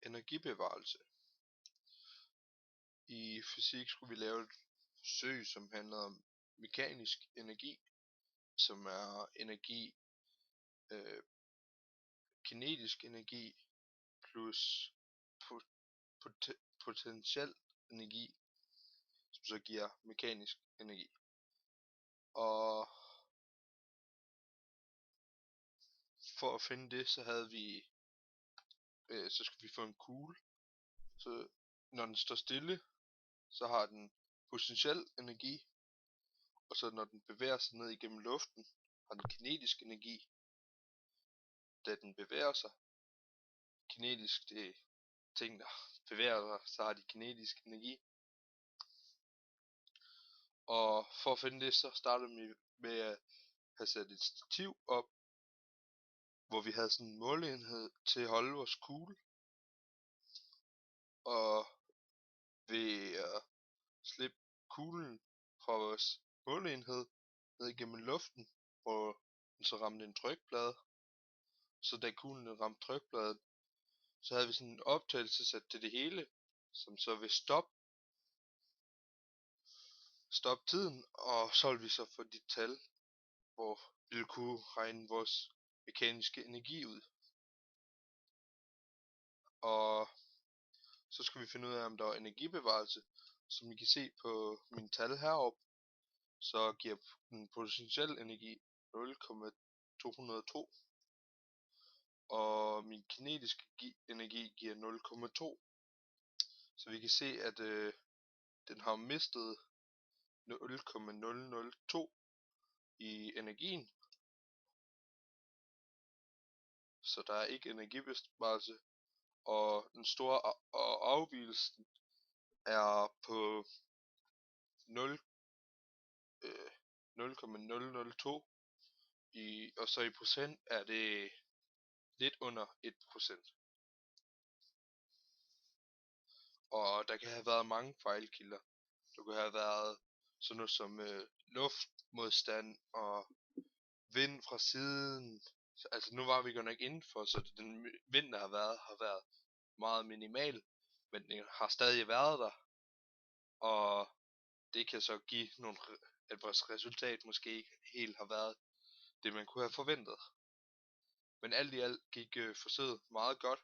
Energibevarelse. I fysik skulle vi lave et forsøg, som handler om mekanisk energi, som er energi, kinetisk energi plus potentiel energi, som så giver mekanisk energi. Og for at finde det, så skulle vi få en kugle. Så når den står stille, så har den potentiel energi, og så når den bevæger sig ned igennem luften, har den kinetisk energi. Da den bevæger sig, kinetisk, det er ting der bevæger sig, så har de kinetisk energi. Og for at finde det, så startede vi med at have sat et stativ op, hvor vi havde sådan en måleenhed til at holde vores kugle. Og ved at slippe kuglen fra vores måleenhed ned igennem luften, hvor den så ramte en trykplade. Så da kuglen ramte trykpladen, så havde vi sådan en optagelse sat til det hele, som så vil stoppe tiden, og så vil vi så få de tal, hvor vi vil kunne regne vores mekaniske energi ud. Og så skal vi finde ud af, om der er energibevarelse. Som I kan se på mine tal heroppe, så giver den potentiel energi 0,202, og min kinetiske energi giver 0,2. Så vi kan se, at den har mistet 0,002 i energien. Så der er ikke energibesparelse, og den store afvigelse er på 0,002, og så i procent er det lidt under 1%. Og der kan have været mange fejlkilder. Der kunne have været sådan noget som luftmodstand og vind fra siden. Altså nu var vi godt nok indenfor, så den vind der har været meget minimal, men den har stadig været der. Og det kan så give at vores resultat måske ikke helt har været det man kunne have forventet. Men alt i alt gik forsøget meget godt.